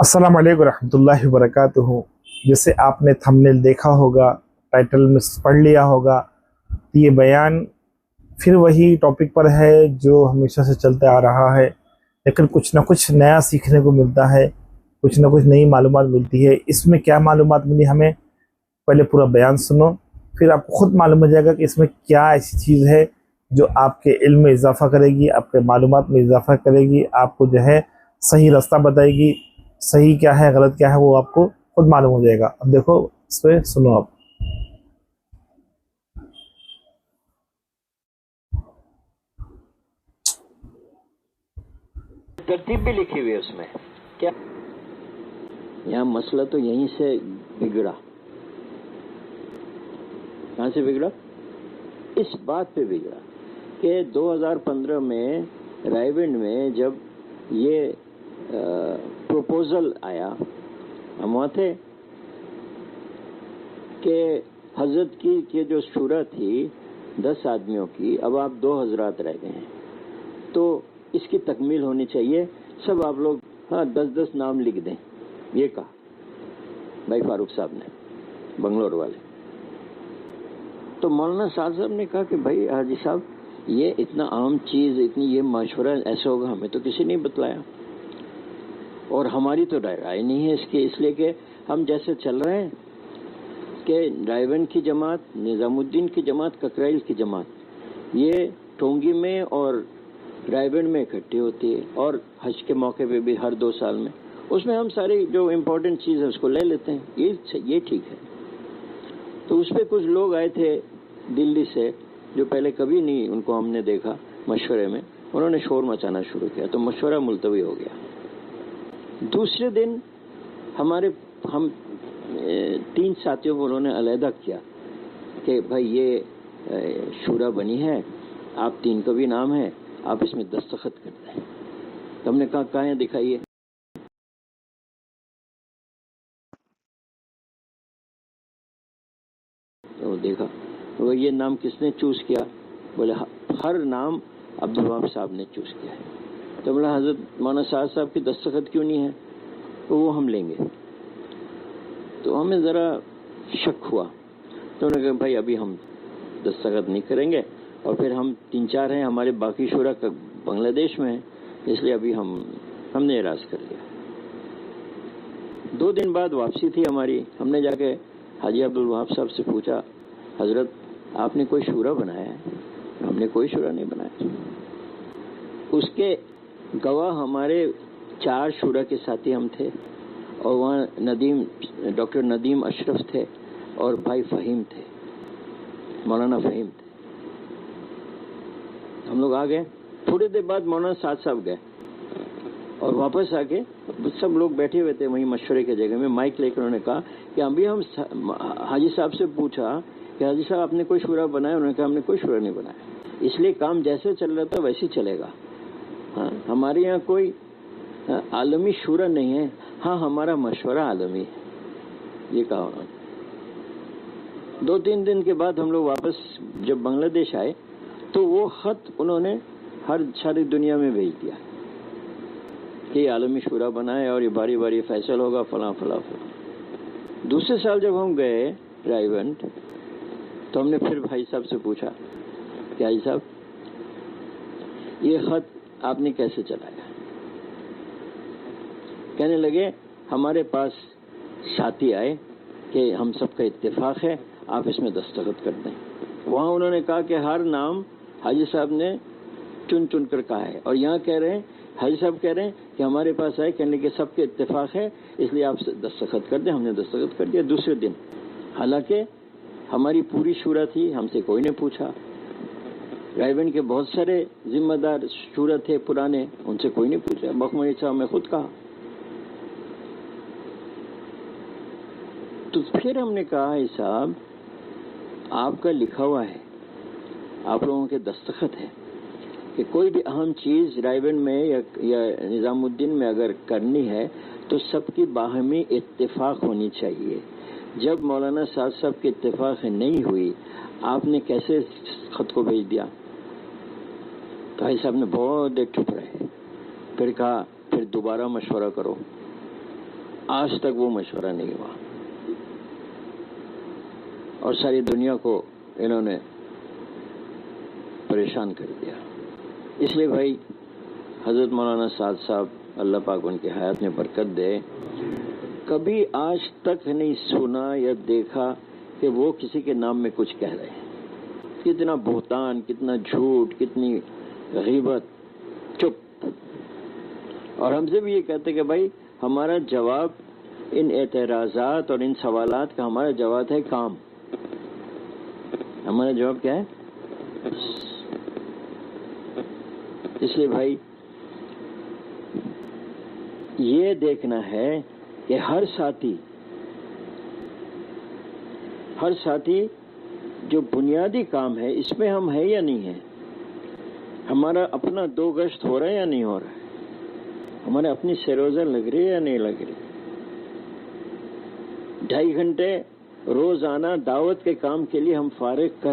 अस्सलाम वालेकुम रहमतुल्लाहि व बरकातुहू। जैसे आपने थंबनेल देखा होगा, टाइटल में पढ़ लिया होगा, तो ये बयान फिर वही टॉपिक पर है जो हमेशा से चलता आ रहा है, लेकिन कुछ ना कुछ नया सीखने को मिलता है, कुछ ना कुछ नई मालूमात मिलती है। इसमें क्या मालूमात मिली हमें, पहले पूरा बयान सुनो, फिर आपको खुद मालूम हो जाएगा कि इसमें क्या ऐसी चीज़ है जो आपके इल्म में इजाफा करेगी, आपके मालूमात में इजाफा करेगी, आपको जो है सही रास्ता बताएगी। सही क्या है गलत क्या है वो आपको खुद मालूम हो जाएगा। अब देखो, इस पे सुनो आप। तरतीब भी लिखी हुई है उसमें। क्या यहाँ मसला तो यहीं से बिगड़ा। कहाँ से बिगड़ा? इस बात पे बिगड़ा कि 2015 में रायविंड में जब ये प्रपोजल आया, हम वहाँ थे कि हजरत की जो शूरा थी 10 आदमियों की, अब आप 2 हजरात रह गए हैं, तो इसकी तकमील होनी चाहिए। सब आप लोग 10-10 नाम लिख दें, ये कहा भाई फारूक साहब ने, बंगलोर वाले। तो मौलाना साहब ने कहा कि भाई हाजी साहब, ये इतना आम चीज, इतनी ये मशवरा ऐसा होगा, हमें तो किसी ने बतलाया और हमारी तो राय नहीं है इसकी, इसलिए कि हम जैसे चल रहे हैं कि रायवन की जमात, निजामुद्दीन की जमात, ककराइल की जमात, ये टोंगी में और रायवन में इकट्ठी होती है, और हज के मौके पे भी हर 2 साल में, उसमें हम सारी जो इम्पोर्टेंट चीज़ है उसको ले लेते हैं, ये ठीक है। तो उस पर कुछ लोग आए थे दिल्ली से, जो पहले कभी नहीं उनको हमने देखा मशवरे में, उन्होंने शोर मचाना शुरू किया, तो मशवरा मुलतवी हो गया। दूसरे दिन हम 3 साथियों को उन्होंने अलहदा किया कि भाई ये शूरा बनी है, आप 3 का भी नाम है, आप इसमें दस्तखत कर दें। तो हमने कहा कहाँ दिखाइए। तो देखा, वो ये नाम किसने चूज किया? बोले हर नाम अब्दुल वहाब साहब ने चूज किया है। तो बोला हजरत मौलाना साहब की दस्तखत क्यों नहीं है? तो वो हम लेंगे। तो हमें ज़रा शक हुआ, तो उन्होंने कहा भाई अभी हम दस्तखत नहीं करेंगे, और फिर हम 3-4 हैं, हमारे बाकी शुरा बांग्लादेश में है, इसलिए अभी हमने एराज कर लिया। 2 दिन बाद वापसी थी हमारी, हमने जाके हाजी अब्दुल वहाब साहब से पूछा, हजरत आपने कोई शूरा बनाया है? हमने कोई शूरा नहीं बनाया। उसके गवाह हमारे 4 शूरा के साथी हम थे, और वहाँ डॉक्टर नदीम अशरफ थे, और भाई फ़हीम थे, मौलाना फ़हीम थे। हम लोग आ गए। थोड़ी देर बाद मौलाना साहब गए, और वापस आके सब लोग बैठे हुए थे वहीं मशवरे की जगह में, माइक लेकर उन्होंने कहा कि अभी हम हाजी साहब से पूछा कि हाजी साहब आपने कोई शूरा बनाया? उन्होंने कहा हमने कोई शूरा नहीं बनाया, इसलिए काम जैसे चल रहा था वैसे ही चलेगा। हाँ, हमारे यहाँ कोई आलमी शूरा नहीं है, हाँ हमारा मशवरा आलमी है, ये कहा उन्होंने। 2-3 दिन के बाद हम लोग वापस जब बांग्लादेश आए, तो वो खत उन्होंने सारी दुनिया में भेज दिया कि आलमी शूरा बनाए और ये बारी बारी फैसल होगा, फला फला फला। दूसरे साल जब हम गए रायवंड, तो हमने फिर भाई साहब से पूछा कि भाई साहब ये खत आपने कैसे चलाया? कहने लगे हमारे पास साथी आए कि हम सबका इत्तेफाक है, आप इसमें दस्तखत कर दें। वहाँ उन्होंने कहा कि हर नाम हाजी साहब ने चुन चुन कर कहा है, और यहाँ कह रहे हैं, हाजी साहब कह रहे हैं कि हमारे पास आए, कहने के सबके इत्तेफाक है, इसलिए आप दस्तखत कर दें। हमने दस्तखत कर दिया दूसरे दिन। हालांकि हमारी पूरी शूरा थी, हमसे कोई ने पूछा। रायविंड के बहुत सारे जिम्मेदार शूरा थे पुराने, उनसे कोई नहीं पूछा। मखमली साहब ने खुद कहा। तो फिर हमने कहा साहब आपका लिखा हुआ है, आप लोगों के दस्तखत है कि कोई भी अहम चीज रायविंड में या निजामुद्दीन में अगर करनी है तो सबकी बाहमी इत्तेफाक होनी चाहिए। जब मौलाना साहब की इत्तेफाक नहीं हुई, आपने कैसे खत को भेज दिया? तो भाई साहब ने बहुत देर चुप रहे, फिर कहा फिर दोबारा मशवरा करो। آج تک وہ مشورہ نہیں ہوا اور ساری دنیا کو انہوں نے پریشان کر دیا. اس لیے بھائی حضرت مولانا سعد صاحب اللہ پاک ان کی حیات میں برکت دے، کبھی آج تک نہیں سنا یا دیکھا کہ وہ کسی کے نام میں کچھ کہہ رہے ہیں. کتنا بہتان، کتنا جھوٹ، کتنی غیبت، چپ. اور ہم سے بھی یہ کہتے کہ بھائی ہمارا جواب ان اعتراضات اور ان سوالات کا ہمارا جواب ہے کام. ہمارا جواب کیا ہے؟ اس لیے بھائی یہ دیکھنا ہے کہ ہر ساتھی جو بنیادی کام ہے اس میں ہم ہیں یا نہیں ہیں. ہمارا اپنا 2 گشت ہو رہا ہے یا نہیں ہو رہا ہے. ہمارے اپنی سروزہ لگ رہی ہے یا نہیں لگ رہی. 2.5 گھنٹے روزانہ دعوت کے کام کے لیے ہم فارغ کر